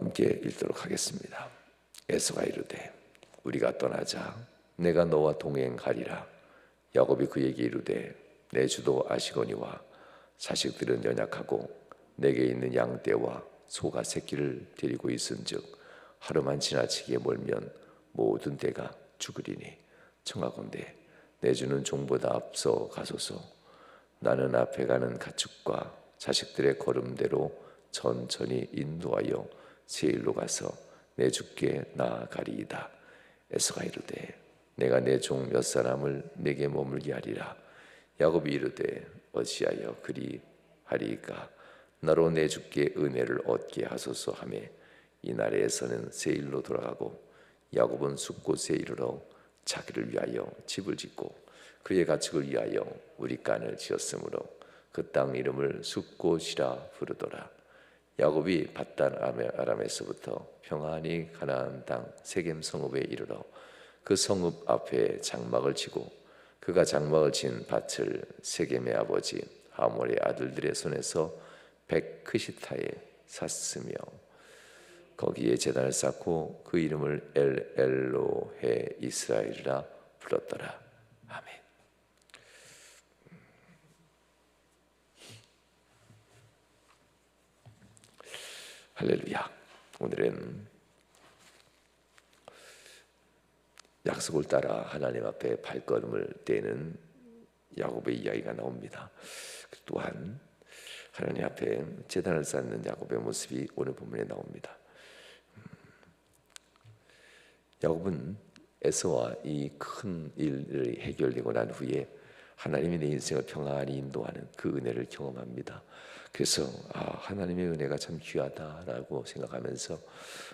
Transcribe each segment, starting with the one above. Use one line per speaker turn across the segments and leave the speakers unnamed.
함께 읽도록 하겠습니다. 에서가 이르되 우리가 떠나자 내가 너와 동행하리라. 야곱이 그에게 이르되 내 주도 아시거니와 자식들은 연약하고 내게 있는 양떼와 소가 새끼를 데리고 있은즉 하루만 지나치게 멀면 모든 떼가 죽으리니 청하건대 내 주는 종보다 앞서 가소서. 나는 앞에 가는 가축과 자식들의 걸음대로 천천히 인도하여 세일로 가서 내 주께 나아가리이다. 에서가 이르되 내가 내 종 몇 사람을 내게 머물게 하리라. 야곱이 이르되 어찌하여 그리 하리이까? 나로 내 주께 은혜를 얻게 하소서 하매 이날에 에서는 세일로 돌아가고 야곱은 숫곳에 이르러 자기를 위하여 집을 짓고 그의 가축을 위하여 우리간을 지었으므로 그 땅 이름을 숫곳이라 부르더라. 야곱이 밧단 아람에서부터 평안히 가나안 땅 세겜 성읍에 이르러 그 성읍 앞에 장막을 치고 그가 장막을 친 밭을 세겜의 아버지 하몰의 아들들의 손에서 백크시타에 샀으며 거기에 제단을 쌓고 그 이름을 엘로헤 이스라엘이라 불렀더라. 아멘. 할렐루야. 오늘은 약속을 따라 하나님 앞에 발걸음을 떼는 야곱의 이야기가 나옵니다. 또한 하나님 앞에 제단을 쌓는 야곱의 모습이 오늘 본문에 나옵니다. 야곱은 에서와 이 큰 일이 해결되고 난 후에 하나님이 내 인생을 평안히 인도하는 그 은혜를 경험합니다. 그래서 하나님의 은혜가 참 귀하다라고 생각하면서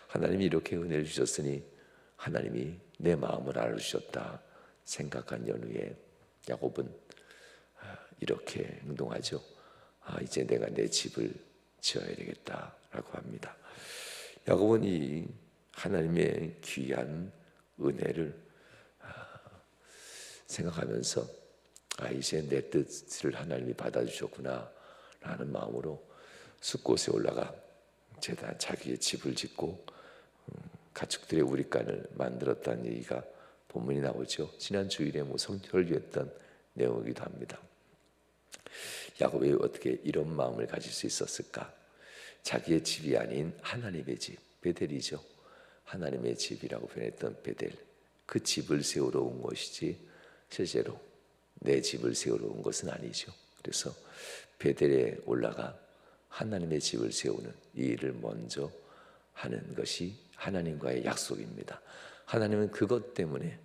하나님이 이렇게 은혜를 주셨으니 하나님이 내 마음을 알아주셨다 생각한 연후에 야곱은 이렇게 행동하죠. 이제 내가 내 집을 지어야 되겠다라고 합니다. 야곱은 이 하나님의 귀한 은혜를 생각하면서 이제 내 뜻을 하나님이 받아주셨구나 라는 마음으로 숫곳에 올라가 자기의 집을 짓고 가축들의 우리간을 만들었다는 얘기가 본문이 나오죠. 지난 주일에 설교했던 내용이기도 합니다. 야곱이 어떻게 이런 마음을 가질 수 있었을까? 자기의 집이 아닌 하나님의 집, 베델이죠. 하나님의 집이라고 표현했던 베델, 그 집을 세우러 온 것이지 실제로 내 집을 세우러 온 것은 아니죠. 그래서 베델에 올라가 하나님의 집을 세우는 이 일을 먼저 하는 것이 하나님과의 약속입니다. 하나님은 그것 때문에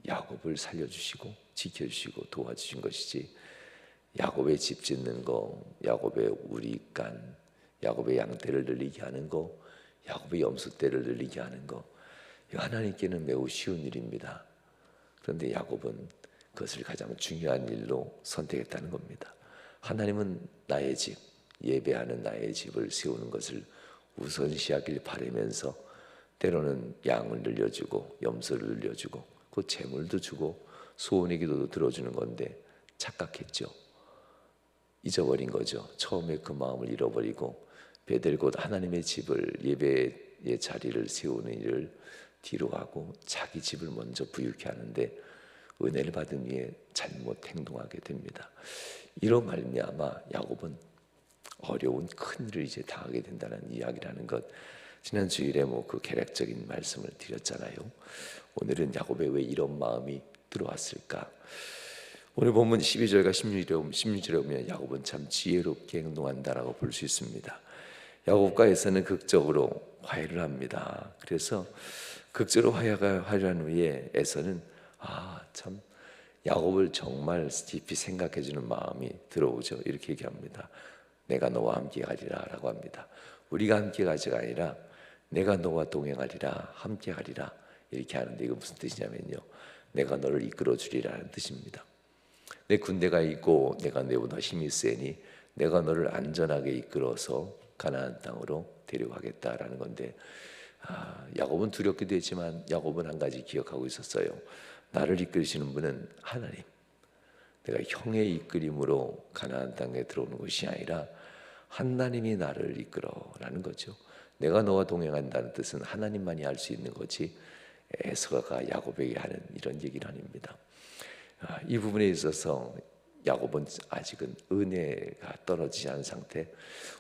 야곱을 살려주시고 지켜주시고 도와주신 것이지 야곱의 집 짓는 거, 야곱의 우리간, 야곱의 양떼를 늘리게 하는 거, 야곱의 염소떼를 늘리게 하는 거, 하나님께는 매우 쉬운 일입니다. 그런데 야곱은 그것을 가장 중요한 일로 선택했다는 겁니다. 하나님은 나의 집, 예배하는 나의 집을 세우는 것을 우선시하길 바라면서 때로는 양을 늘려주고 염소를 늘려주고 그 재물도 주고 소원의 기도도 들어주는 건데 착각했죠. 잊어버린 거죠. 처음에 그 마음을 잃어버리고 베델 곧 하나님의 집을 예배의 자리를 세우는 일을 뒤로 하고 자기 집을 먼저 부유케 하는데 은혜를 받은 후에 잘못 행동하게 됩니다. 이로 말미암아 야곱은 어려운 큰 일을 이제 당하게 된다는 이야기라는 것, 지난 주일에 그 개략적인 말씀을 드렸잖아요. 오늘은 야곱에 왜 이런 마음이 들어왔을까? 오늘 본문 12절과 16절에 보면 야곱은 참 지혜롭게 행동한다라고 볼 수 있습니다. 야곱과 에서는 극적으로 화해를 합니다. 그래서 극적으로 화해한 후에 에서는 참 야곱을 정말 깊이 생각해주는 마음이 들어오죠. 이렇게 얘기합니다. 내가 너와 함께 가리라 라고 합니다. 우리가 함께 가지가 아니라 내가 너와 동행하리라, 함께 가리라 이렇게 하는데 이거 무슨 뜻이냐면요, 내가 너를 이끌어 주리라는 뜻입니다. 내 군대가 있고 내가 내보다 힘이 세니 내가 너를 안전하게 이끌어서 가나안 땅으로 데려가겠다라는 건데, 야곱은 두렵기도 했지만 야곱은 한 가지 기억하고 있었어요. 나를 이끌으시는 분은 하나님, 내가 형의 이끌림으로 가나안 땅에 들어오는 것이 아니라 하나님이 나를 이끌어라는 거죠. 내가 너와 동행한다는 뜻은 하나님만이 할 수 있는 거지 에서가 야곱에게 하는 이런 얘기는 아닙니다. 이 부분에 있어서 야곱은 아직은 은혜가 떨어지지 않은 상태.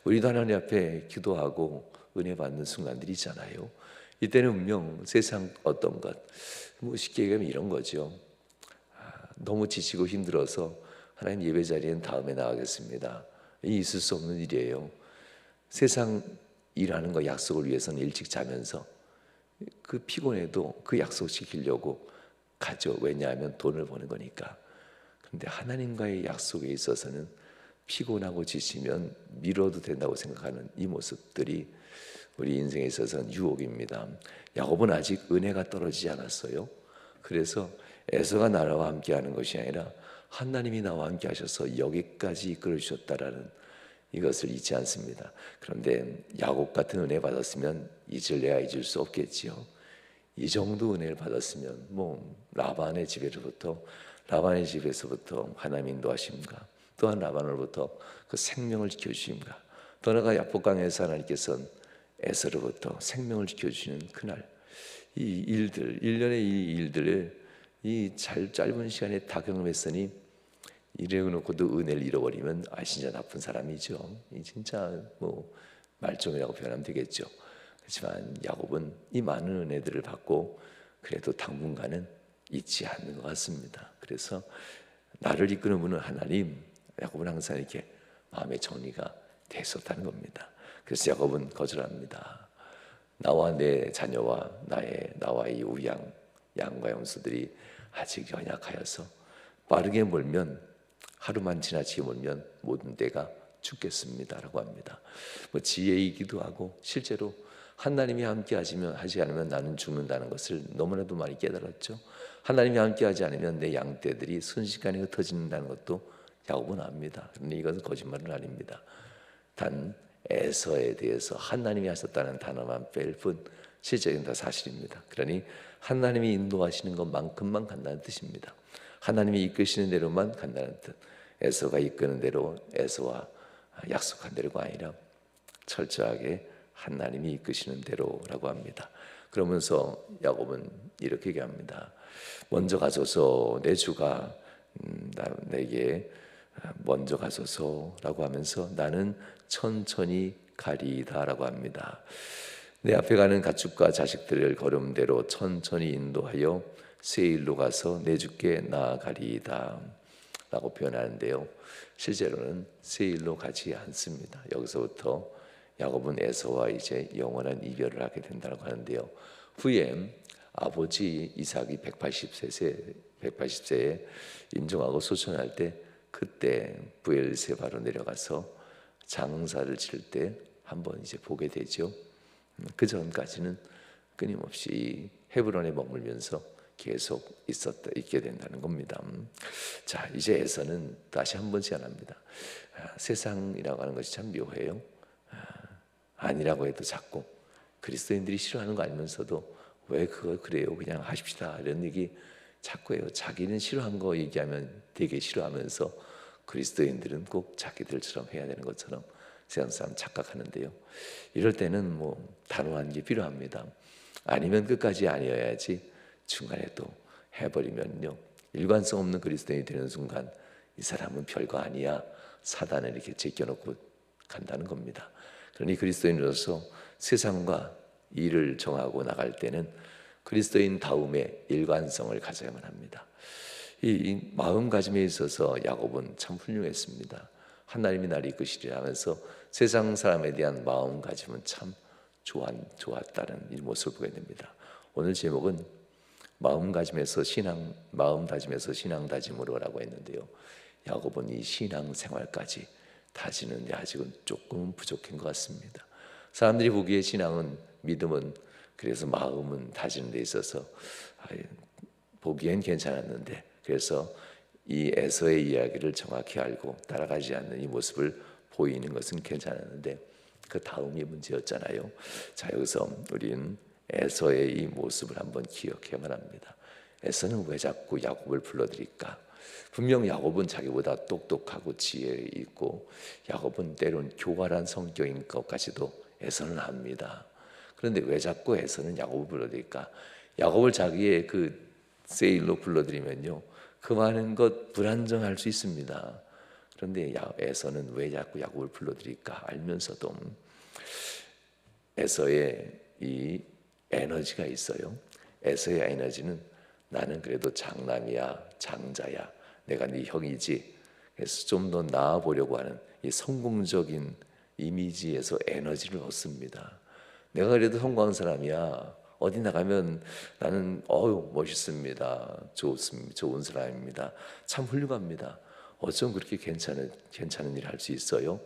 우리도 하나님 앞에 기도하고 은혜 받는 순간들이 있잖아요. 이때는 분명 세상 어떤 것, 쉽게 얘기하면 이런 거죠. 너무 지치고 힘들어서 하나님 예배 자리엔 다음에 나가겠습니다. 이 있을 수 없는 일이에요. 세상 일하는 거 약속을 위해서는 일찍 자면서 그 피곤해도 그 약속 지키려고 가죠. 왜냐하면 돈을 버는 거니까. 그런데 하나님과의 약속에 있어서는 피곤하고 지치면 미뤄도 된다고 생각하는 이 모습들이 우리 인생에 있어서는 유혹입니다. 야곱은 아직 은혜가 떨어지지 않았어요. 그래서 에서가 나와 함께하는 것이 아니라 하나님이 나와 함께 하셔서 여기까지 이끌어 주셨다라는 이것을 잊지 않습니다. 그런데 야곱 같은 은혜 받았으면 잊을래야 잊을 수 없겠지요. 이 정도 은혜를 받았으면 라반의 집에서부터 하나님 인도하심과 또한 라반으로부터 그 생명을 지켜주심과 또 하나가 야복강에서 하나님께서는 에서로부터 생명을 지켜주시는 그날 이 일들 1년의 이 일들을 이 짧은 시간에 다 경험했으니 이래놓고도 은혜를 잃어버리면 진짜 나쁜 사람이죠. 진짜 말종이라고 표현하면 되겠죠. 그렇지만 야곱은 이 많은 은혜들을 받고 그래도 당분간은 잊지 않는 것 같습니다. 그래서 나를 이끄는 분은 하나님. 야곱은 항상 이렇게 마음의 정리가 됐었다는 겁니다. 그래서 야곱은 거절합니다. 나와 내 자녀와 나와의 우양 양과 염소들이 아직 연약하여서 빠르게 몰면 하루만 지나치게 몰면 모든 데가 죽겠습니다라고 합니다. 지혜이기도 하고 실제로 하나님이 함께 하지 않으면 나는 죽는다는 것을 너무나도 많이 깨달았죠. 하나님이 함께 하지 않으면 내 양떼들이 순식간에 흩어진다는 것도 야곱은 압니다. 그런데 이것은 거짓말은 아닙니다. 단 에서에 대해서 하나님이 하셨다는 단어만 뺄 뿐 실제는 다 사실입니다. 그러니 하나님이 인도하시는 것만큼만 간다는 뜻입니다. 하나님이 이끄시는 대로만 간다는 뜻. 에서가 이끄는 대로 에서와 약속한 대로가 아니라 철저하게 하나님이 이끄시는 대로라고 합니다. 그러면서 야곱은 이렇게 얘기합니다. 먼저 가소서 내 주가 내게 먼저 가소서라고 하면서 나는 천천히 가리이다라고 합니다. 내 앞에 가는 가축과 자식들을 걸음대로 천천히 인도하여 세일로 가서 내 주께 나아가리이다 라고 표현하는데요. 실제로는 세일로 가지 않습니다. 여기서부터 야곱은 에서와 이제 영원한 이별을 하게 된다고 하는데요. 후에 아버지 이삭이 180세에 임종하고 소천할 때 그때 브엘세바로 내려가서 장사를 칠 때 한번 이제 보게 되죠. 그 전까지는 끊임없이 헤브론에 머물면서 계속 있게 된다는 겁니다. 자, 이제 에서는 다시 한 번 제안합니다. 세상이라고 하는 것이 참 묘해요. 아니라고 해도 자꾸 그리스도인들이 싫어하는 거 알면서도 왜 그걸 그래요? 그냥 하십시다. 이런 얘기 자꾸 해요. 자기는 싫어한 거 얘기하면 되게 싫어하면서 그리스도인들은 꼭 자기들처럼 해야 되는 것처럼 세상 사람 착각하는데요. 이럴 때는 단호한 게 필요합니다. 아니면 끝까지 아니어야지 중간에 또 해버리면요. 일관성 없는 그리스도인이 되는 순간 이 사람은 별거 아니야. 사단을 이렇게 제껴놓고 간다는 겁니다. 그러니 그리스도인으로서 세상과 일을 정하고 나갈 때는 그리스도인 다음에 일관성을 가져야만 합니다. 이 마음가짐에 있어서 야곱은 참 훌륭했습니다. 하나님이 나를 이끄시리라 하면서 세상 사람에 대한 마음가짐은 참 좋았다는 이 모습을 보게 됩니다. 오늘 제목은 마음 다짐에서 신앙 다짐으로라고 했는데요. 야곱은 이 신앙 생활까지 다지는데 아직은 조금 부족한 것 같습니다. 사람들이 보기에 신앙은 믿음은 그래서 마음은 다지는 데 있어서 보기엔 괜찮았는데 그래서 이 에서의 이야기를 정확히 알고 따라가지 않는 이 모습을 보이는 것은 괜찮았는데 그 다음이 문제였잖아요. 자, 여기서 우리는 에서의 이 모습을 한번 기억해야만 합니다. 에서는 왜 자꾸 야곱을 불러들일까? 분명 야곱은 자기보다 똑똑하고 지혜 있고 야곱은 때론 교활한 성격인 것까지도 에서는 압니다. 그런데 왜 자꾸 에서는 야곱을 불러들일까? 야곱을 자기의 그 세일로 불러들이면요, 그 많은 것 불안정할 수 있습니다. 그런데 에서는 왜 자꾸 야곱을 불러들일까? 알면서도 에서의 이 에너지가 있어요. 에서의 에너지는 나는 그래도 장남이야, 장자야, 내가 네 형이지. 그래서 좀 더 나아 보려고 하는 이 성공적인 이미지에서 에너지를 얻습니다. 내가 그래도 성공한 사람이야. 어디 나가면 나는 멋있습니다. 좋은 사람입니다. 참 훌륭합니다. 어쩜 그렇게 괜찮은 일을 할 수 있어요?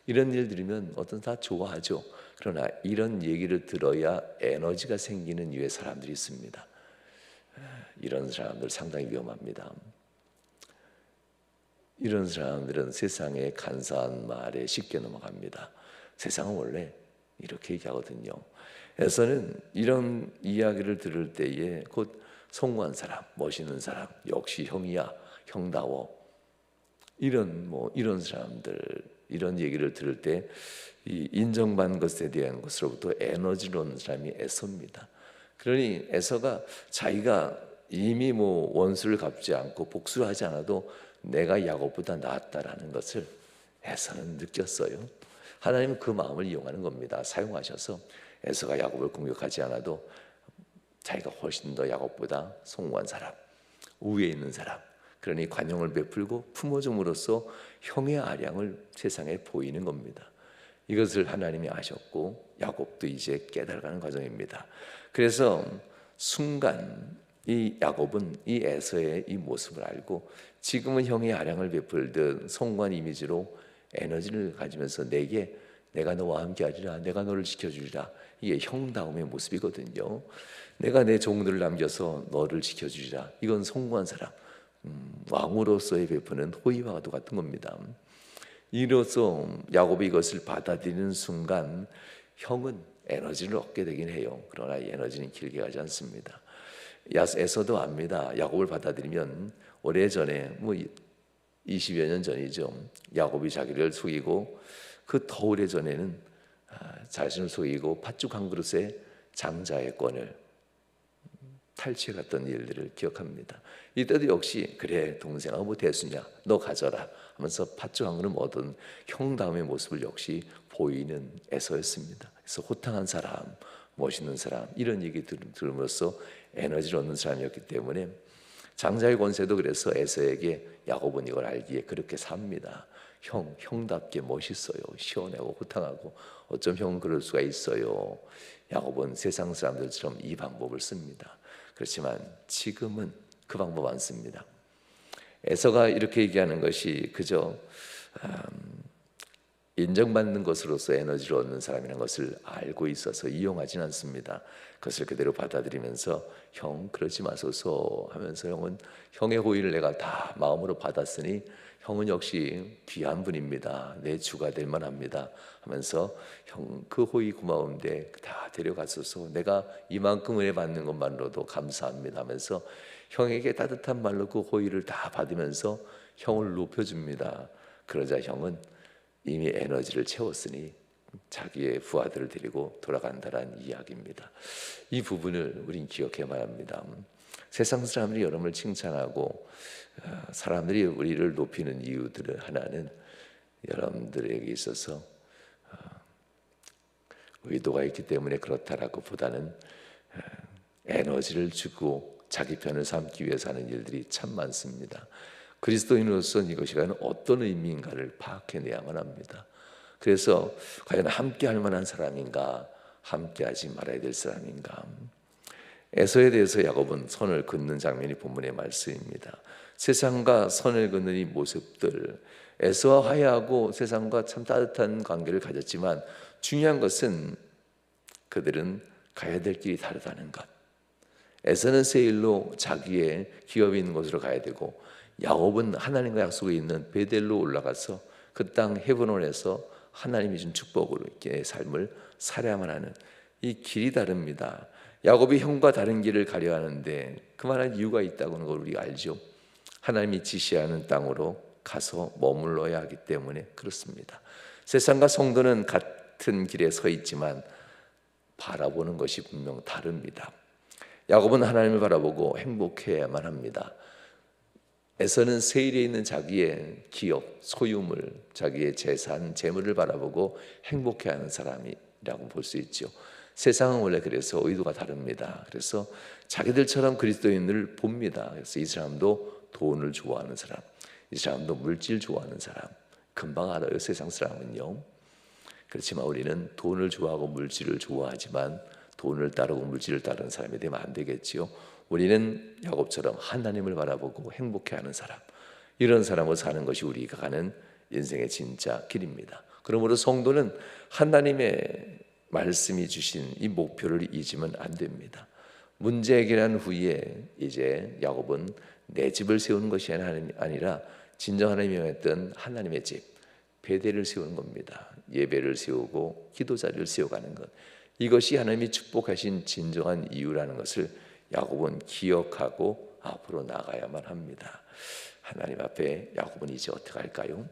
이런 일 들으면 어떤 다 좋아하죠. 그러나 이런 얘기를 들어야 에너지가 생기는 유의 사람들이 있습니다. 이런 사람들 상당히 위험합니다. 이런 사람들은 세상의 간사한 말에 쉽게 넘어갑니다. 세상은 원래 이렇게 얘기하거든요. 에서는 이런 이야기를 들을 때에 곧 성공한 사람, 멋있는 사람, 역시 형이야, 형다워, 이런 사람들, 이런 얘기를 들을 때 이 인정받는 것에 대한 것으로부터 에너지를 얻는 사람이 에서입니다. 그러니 에서가 자기가 이미 원수를 갚지 않고 복수를 하지 않아도 내가 야곱보다 낫다라는 것을 에서는 느꼈어요. 하나님은 그 마음을 이용하는 겁니다. 사용하셔서 에서가 야곱을 공격하지 않아도 자기가 훨씬 더 야곱보다 성공한 사람, 우위에 있는 사람, 그러니 관용을 베풀고 품어줌으로써 형의 아량을 세상에 보이는 겁니다. 이것을 하나님이 아셨고 야곱도 이제 깨달아가는 과정입니다. 그래서 순간 이 야곱은 이 에서의 이 모습을 알고 지금은 형의 아량을 베풀듯 성공한 이미지로 에너지를 가지면서 내가 너와 함께하리라, 내가 너를 지켜주리라, 이게 형다움의 모습이거든요. 내가 내 종들을 남겨서 너를 지켜주리라, 이건 성공한 사람, 왕으로서의 베푸는 호의와 같은 겁니다. 이로써 야곱이 이것을 받아들이는 순간 형은 에너지를 얻게 되긴 해요. 그러나 이 에너지는 길게 가지 않습니다. 에서도 압니다. 야곱을 받아들이면 오래전에 20여 년 전이죠. 야곱이 자기를 속이고 그 더 오래전에는 자신을 속이고 팥죽 한 그릇에 장자의 권을 탈취해갔던 일들을 기억합니다. 이때도 역시 그래 동생아 대수냐 너 가져라 하면서 팥죽 한 그릇 얻은 형다움의 모습을 역시 보이는 에서였습니다. 그래서 호탕한 사람, 멋있는 사람, 이런 얘기 들으면서 에너지를 얻는 사람이었기 때문에 장자의 권세도 그래서 에서에게 야곱은 이걸 알기에 그렇게 삽니다. 형답게 멋있어요. 시원하고 호탕하고 어쩜 형은 그럴 수가 있어요. 야곱은 세상 사람들처럼 이 방법을 씁니다. 그렇지만 지금은 그 방법 안 씁니다. 에서가 이렇게 얘기하는 것이 그저 인정받는 것으로서 에너지를 얻는 사람이라는 것을 알고 있어서 이용하진 않습니다. 그것을 그대로 받아들이면서 형 그러지 마소서 하면서 형의 호의를 내가 다 마음으로 받았으니 형은 역시 귀한 분입니다. 내 주가 될 만합니다 하면서 형 그 호의 고마운데 다 데려가소서, 내가 이만큼 은혜 받는 것만으로도 감사합니다 하면서 형에게 따뜻한 말로 그 호의를 다 받으면서 형을 높여줍니다. 그러자 형은 이미 에너지를 채웠으니 자기의 부하들을 데리고 돌아간다는 이야기입니다. 이 부분을 우린 기억해야 합니다. 세상 사람들이 여러분을 칭찬하고 사람들이 우리를 높이는 이유들을 하나는 여러분들에게 있어서 의도가 있기 때문에 그렇다라고 보다는 에너지를 주고 자기 편을 삼기 위해서 하는 일들이 참 많습니다. 그리스도인으로서는 이것이 과연 어떤 의미인가를 파악해내야만 합니다. 그래서 과연 함께할 만한 사람인가, 함께하지 말아야 될 사람인가. 에서에 대해서 야곱은 선을 긋는 장면이 본문의 말씀입니다. 세상과 선을 긋는 이 모습들, 에서와 화해하고 세상과 참 따뜻한 관계를 가졌지만 중요한 것은 그들은 가야 될 길이 다르다는 것. 에서는 세일로 자기의 기업이 있는 곳으로 가야 되고 야곱은 하나님과 약속이 있는 베델로 올라가서 그 땅 헤브론에서 하나님이 준 축복으로 이렇게 삶을 살아야만 하는 이 길이 다릅니다. 야곱이 형과 다른 길을 가려 하는데 그만한 이유가 있다고 하는 걸 우리가 알죠. 하나님이 지시하는 땅으로 가서 머물러야 하기 때문에 그렇습니다. 세상과 성도는 같은 길에 서 있지만 바라보는 것이 분명 다릅니다. 야곱은 하나님을 바라보고 행복해야만 합니다. 에서는 세일에 있는 자기의 기업, 소유물, 자기의 재산, 재물을 바라보고 행복해하는 사람이라고 볼 수 있죠. 세상은 원래 그래서 의도가 다릅니다. 그래서 자기들처럼 그리스도인을 봅니다. 그래서 이 사람도 돈을 좋아하는 사람, 이 사람도 물질 좋아하는 사람, 금방 알아요. 세상 사람은요. 그렇지만 우리는 돈을 좋아하고 물질을 좋아하지만 돈을 따르고 물질을 따르는 사람이 되면 안 되겠지요. 우리는 야곱처럼 하나님을 바라보고 행복해하는 사람, 이런 사람으로 사는 것이 우리가 가는 인생의 진짜 길입니다. 그러므로 성도는 하나님의 말씀이 주신 이 목표를 잊으면 안 됩니다. 문제 해결한 후에 이제 야곱은 내 집을 세우는 것이 아니라 진정 하나님이 명했던 하나님의 집, 베델을 세우는 겁니다. 예배를 세우고 기도자리를 세워가는 것, 이것이 하나님이 축복하신 진정한 이유라는 것을 야곱은 기억하고 앞으로 나가야만 합니다. 하나님 앞에 야곱은 이제 어떻게 할까요?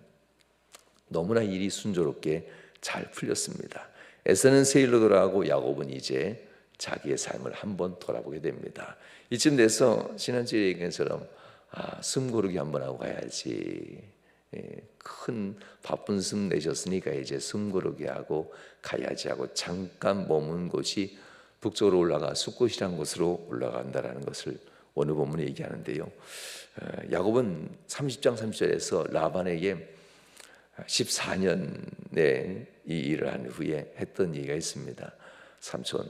너무나 일이 순조롭게 잘 풀렸습니다. 에서는 세일로 돌아가고 야곱은 이제 자기의 삶을 한번 돌아보게 됩니다. 이쯤 돼서 지난주에 얘기한 것처럼 숨 고르기 한번 하고 가야지. 큰 바쁜 숨 내셨으니까 이제 숨 고르기 하고 가야지 하고 잠깐 머문 곳이 북쪽으로 올라가 숫곳이라는 곳으로 올라간다라는 것을 오늘 본문에 얘기하는데요. 야곱은 30장 30절에서 라반에게 14년에 이 일을 한 후에 했던 얘기가 있습니다. 삼촌,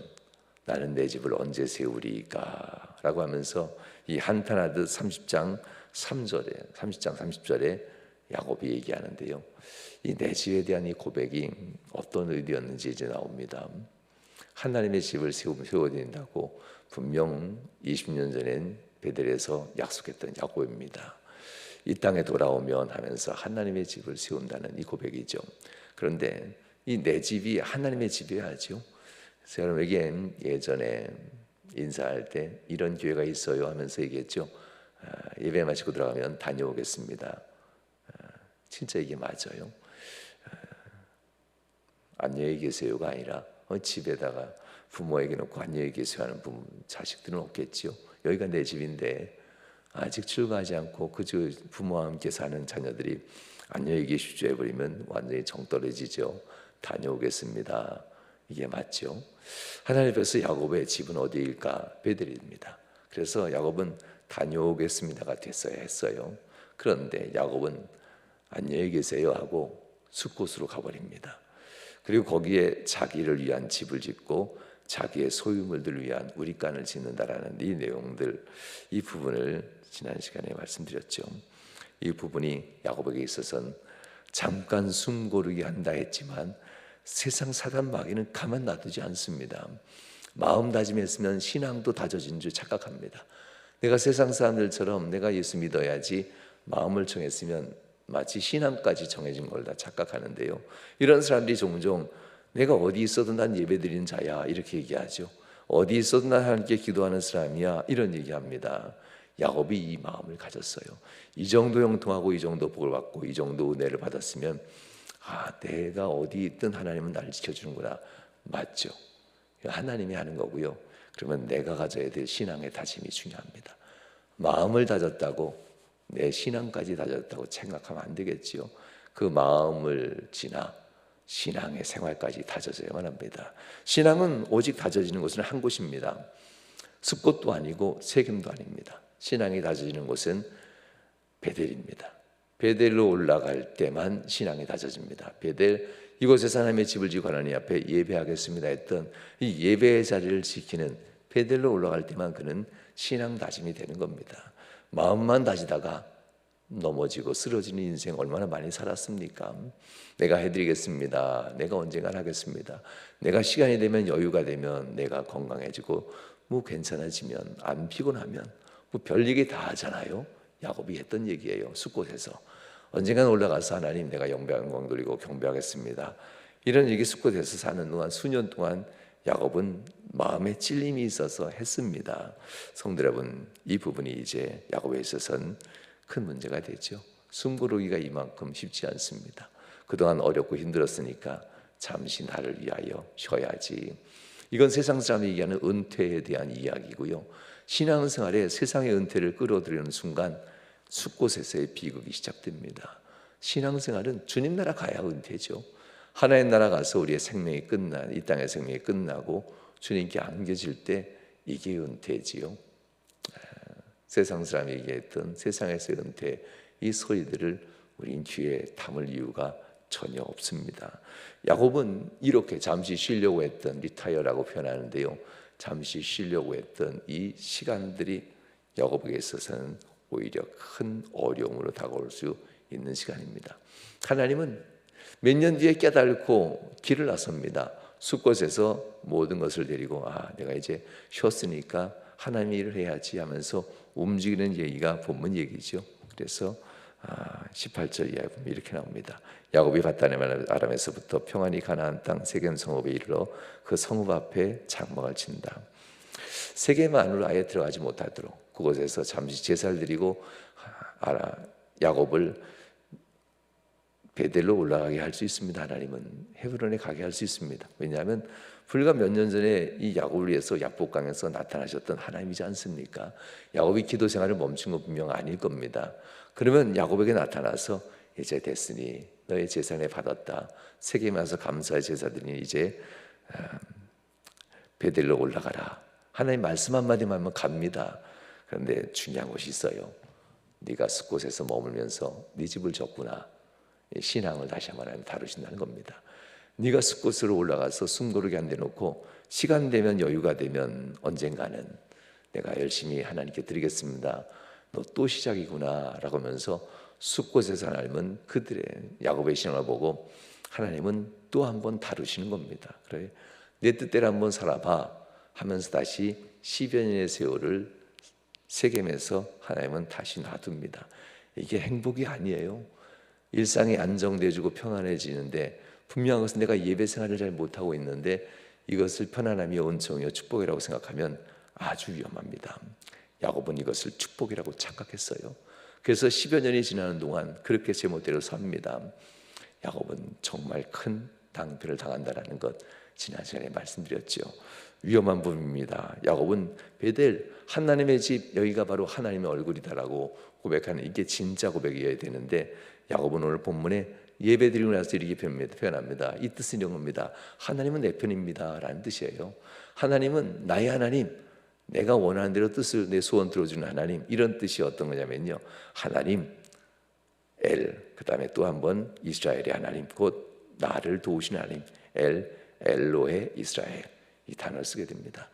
나는 내 집을 언제 세우리까? 라고 하면서 이 한탄하듯 30장 30절에 야곱이 얘기하는데요. 이 내 집에 대한 이 고백이 어떤 의도였는지 이제 나옵니다. 하나님의 집을 세워야 된다고 분명 20년 전엔 베델에서 약속했던 야곱입니다. 이 땅에 돌아오면 하면서 하나님의 집을 세운다는 이 고백이죠. 그런데 이 내 집이 하나님의 집이어야죠. 그래서 여러분에게 예전에 인사할 때 이런 교회가 있어요 하면서 얘기했죠. 예배 마치고 들어가면 다녀오겠습니다. 진짜 이게 맞아요. 안녕히 계세요가 아니라 집에다가 부모에게 놓고 안녕히 계세요 하는 자식들은 없겠지요. 여기가 내 집인데 아직 출가하지 않고 그저 부모와 함께 사는 자녀들이 안녕히 계십시오 해버리면 완전히 정 떨어지죠. 다녀오겠습니다. 이게 맞죠. 하나님 앞에서 야곱의 집은 어디일까? 베델입니다. 그래서 야곱은 다녀오겠습니다가 됐어야 했어요. 그런데 야곱은 안녕히 계세요 하고 숫곳으로 가버립니다. 그리고 거기에 자기를 위한 집을 짓고 자기의 소유물들을 위한 우리간을 짓는다라는 이 내용들, 이 부분을 지난 시간에 말씀드렸죠. 이 부분이 야곱에게 있어서는 잠깐 숨 고르게 한다 했지만 세상 사단 마귀는 가만 놔두지 않습니다. 마음 다짐했으면 신앙도 다져진 줄 착각합니다. 내가 세상 사람들처럼 내가 예수 믿어야지 마음을 정했으면 마치 신앙까지 정해진 걸 다 착각하는데요. 이런 사람들이 종종 내가 어디 있어도 난 예배드리는 자야 이렇게 얘기하죠. 어디 있어도 난 하나님께 기도하는 사람이야 이런 얘기합니다. 야곱이 이 마음을 가졌어요. 이 정도 형통하고 이 정도 복을 받고 이 정도 은혜를 받았으면 내가 어디 있든 하나님은 나를 지켜주는구나. 맞죠. 하나님이 하는 거고요. 그러면 내가 가져야 될 신앙의 다짐이 중요합니다. 마음을 다졌다고 내 신앙까지 다졌다고 생각하면 안 되겠지요. 그 마음을 지나 신앙의 생활까지 다져져야만 합니다. 신앙은 오직 다져지는 곳은 한 곳입니다. 숲곳도 아니고 세겜도 아닙니다. 신앙이 다져지는 곳은 베델입니다. 베델로 올라갈 때만 신앙이 다져집니다. 베델, 이곳에서 하나님의 집을 지고 하나님 앞에 예배하겠습니다 했던 이 예배의 자리를 지키는 베델로 올라갈 때만 그는 신앙 다짐이 되는 겁니다. 마음만 다지다가 넘어지고 쓰러지는 인생 얼마나 많이 살았습니까? 내가 해드리겠습니다. 내가 언젠간 하겠습니다. 내가 시간이 되면 여유가 되면 내가 건강해지고 괜찮아지면 안 피곤하면 별얘기 다 하잖아요. 야곱이 했던 얘기예요. 숫곳에서 언젠간 올라가서 하나님 내가 영광 돌리고 경배하겠습니다. 이런 얘기 숫곳에서 사는 동안 수년 동안 야곱은 마음에 찔림이 있어서 했습니다. 성도 여러분, 이 부분이 이제 야곱에 있어서는 큰 문제가 되죠. 숨고르기가 이만큼 쉽지 않습니다. 그동안 어렵고 힘들었으니까 잠시 나를 위하여 쉬어야지. 이건 세상 사람이 얘기하는 은퇴에 대한 이야기고요. 신앙생활에 세상의 은퇴를 끌어들이는 순간 숫곳에서의 비극이 시작됩니다. 신앙생활은 주님 나라 가야 은퇴죠. 하나님 나라 가서 우리의 생명이 이 땅의 생명이 끝나고 주님께 안겨질 때 이게 은퇴지요. 세상 사람이 얘기했던 세상에서의 은퇴, 이 소리들을 우린 귀에 담을 이유가 전혀 없습니다. 야곱은 이렇게 잠시 쉬려고 했던, 리타이어라고 표현하는데요, 잠시 쉬려고 했던 이 시간들이 야곱에게 있어서는 오히려 큰 어려움으로 다가올 수 있는 시간입니다. 하나님은 몇 년 뒤에 깨달고 길을 나섭니다. 숫곳에서 모든 것을 데리고 내가 이제 쉬었으니까 하나님의 일을 해야지 하면서 움직이는 얘기가 본문 얘기죠. 그래서 18절 이하에 보면 이렇게 나옵니다. 야곱이 밧다임 아람에서부터 평안히 가나안 땅 세겜 성읍에 이르러 그 성읍 앞에 장막을 친다. 세겜 안으로 아예 들어가지 못하도록 그곳에서 잠시 제사를 드리고 야곱을 베델로 올라가게 할 수 있습니다. 하나님은 헤브론에 가게 할 수 있습니다. 왜냐하면 불과 몇 년 전에 이 야곱을 위해서 야복강에서 나타나셨던 하나님이지 않습니까? 야곱이 기도 생활을 멈춘 건 분명 아닐 겁니다. 그러면 야곱에게 나타나서 이제 됐으니 너의 제사를 받았다. 세겜에 와서 감사의 제사드리니 이제 베델로 올라가라. 하나님 말씀 한마디만 하면 갑니다. 그런데 중요한 것이 있어요. 네가 숫곳에서 머물면서 네 집을 졌구나. 신앙을 다시 한번 하나님 다루신다는 겁니다. 네가 숫곳으로 올라가서 숨고르게 안 대놓고 시간 되면 여유가 되면 언젠가는 내가 열심히 하나님께 드리겠습니다. 너 또 시작이구나 라고 하면서 숫곳에서 하나님은 그들의 야곱의 신앙을 보고 하나님은 또 한 번 다루시는 겁니다. 그래, 내 뜻대로 한번 살아봐 하면서 다시 10여 년의 세월을 세겜에서 하나님은 다시 놔둡니다. 이게 행복이 아니에요. 일상이 안정돼지고 평안해지는데 분명한 것은 내가 예배 생활을 잘 못하고 있는데 이것을 편안함이요 은총이요 축복이라고 생각하면 아주 위험합니다. 야곱은 이것을 축복이라고 착각했어요. 그래서 10여 년이 지나는 동안 그렇게 제멋대로 삽니다. 야곱은 정말 큰 낭패를 당한다는 것 지난 시간에 말씀드렸죠. 위험한 부분입니다. 야곱은 베델 하나님의 집, 여기가 바로 하나님의 얼굴이다라고 고백하는, 이게 진짜 고백이어야 되는데 야곱은 오늘 본문에 예배드리고 나서 이렇게 표현합니다. 이 뜻은 이런 겁니다. 하나님은 내 편입니다 라는 뜻이에요. 하나님은 나의 하나님, 내가 원하는 대로 뜻을, 내 소원 들어주는 하나님, 이런 뜻이 어떤 거냐면요, 하나님 그 다음에 또 한 번 이스라엘의 하나님, 곧 나를 도우시는 하나님, 엘로헤 이스라엘, 이 단어를 쓰게 됩니다.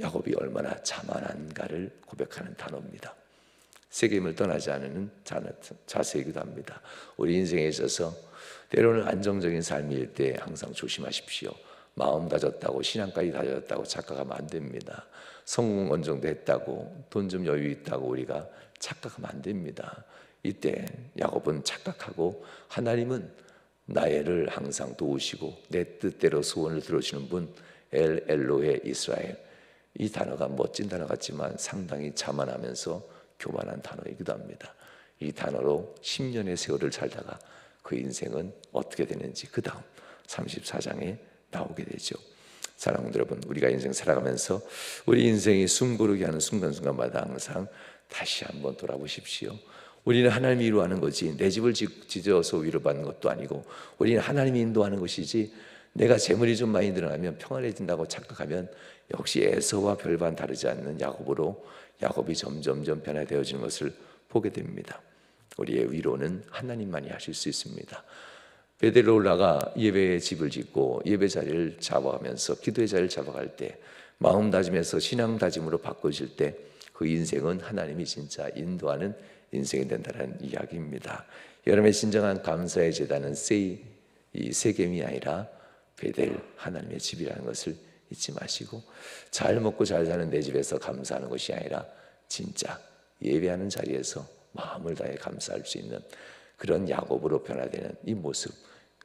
야곱이 얼마나 자만한가를 고백하는 단어입니다. 세겜을 떠나지 않는 자세이기도 합니다. 우리 인생에 있어서 때로는 안정적인 삶일 때 항상 조심하십시오. 마음 다졌다고, 신앙까지 다졌다고 착각하면 안 됩니다. 성공 어느 정도 했다고, 돈 좀 여유 있다고 우리가 착각하면 안 됩니다. 이때 야곱은 착각하고 하나님은 나를 항상 도우시고 내 뜻대로 소원을 들어주시는 분, 엘로헤 이스라엘. 이 단어가 멋진 단어 같지만 상당히 자만하면서 교만한 단어이기도 합니다. 이 단어로 10년의 세월을 살다가 그 인생은 어떻게 되는지 그 다음 34장에 나오게 되죠. 사랑하는 여러분, 우리가 인생 살아가면서 우리 인생이 숨고르게 하는 순간순간마다 항상 다시 한번 돌아보십시오. 우리는 하나님이 위로하는 거지 내 집을 지어서 위로받는 것도 아니고, 우리는 하나님이 인도하는 것이지 내가 재물이 좀 많이 늘어나면 평안해진다고 착각하면 역시 에서와 별반 다르지 않는 야곱으로 야곱이 점점점 변화되어지는 것을 보게 됩니다. 우리의 위로는 하나님만이 하실 수 있습니다. 베델로 올라가 예배의 집을 짓고 예배 자리를 잡아가면서 기도의 자리를 잡아갈 때, 마음 다짐에서 신앙 다짐으로 바꿔질 때 그 인생은 하나님이 진짜 인도하는 인생이 된다는 이야기입니다. 여러분의 진정한 감사의 제단은 이 세겜이 아니라 베델, 하나님의 집이라는 것을 잊지 마시고, 잘 먹고 잘 사는 내 집에서 감사하는 것이 아니라 진짜 예배하는 자리에서 마음을 다해 감사할 수 있는 그런 야곱으로 변화되는 이 모습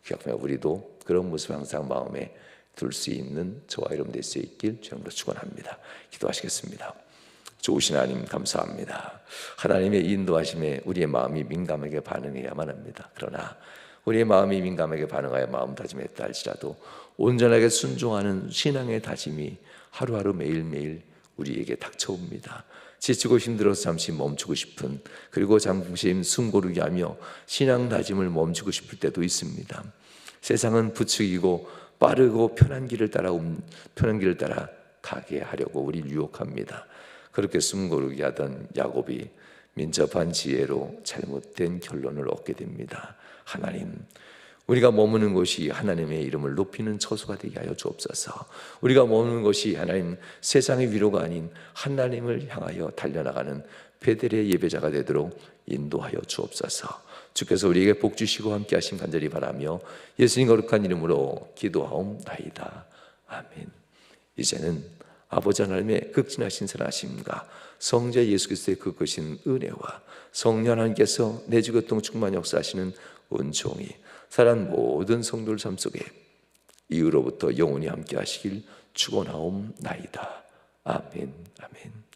기억하며 우리도 그런 모습 항상 마음에 둘 수 있는 저와 여러분 될 수 있길 주님으로 축원합니다. 기도하시겠습니다. 좋으신 하나님 감사합니다. 하나님의 인도하심에 우리의 마음이 민감하게 반응해야만 합니다. 그러나 우리의 마음이 민감하게 반응하여 마음 다짐했다 할지라도 온전하게 순종하는 신앙의 다짐이 하루하루 매일매일 우리에게 닥쳐옵니다. 지치고 힘들어서 잠시 멈추고 싶은, 그리고 잠시 숨고르게 하며 신앙 다짐을 멈추고 싶을 때도 있습니다. 세상은 부추기고 빠르고 편한 길을 따라 가게 하려고 우리를 유혹합니다. 그렇게 숨고르게 하던 야곱이 민첩한 지혜로 잘못된 결론을 얻게 됩니다. 하나님, 우리가 머무는 곳이 하나님의 이름을 높이는 처소가 되게 하여 주옵소서. 우리가 머무는 곳이 하나님 세상의 위로가 아닌 하나님을 향하여 달려나가는 베델의 예배자가 되도록 인도하여 주옵소서. 주께서 우리에게 복 주시고 함께 하신 간절히 바라며 예수님 거룩한 이름으로 기도하옵나이다. 아멘. 이제는 아버지 하나님의 극진하신 선하심과 성자 예수 그리스도의 그 크신 은혜와 성령 하나님께서 내 주 교통 충만 역사하시는 은총이 사랑 모든 성도들 삶 속에 이후로부터 영원히 함께 하시길 축원하옵나이다. 아멘. 아멘.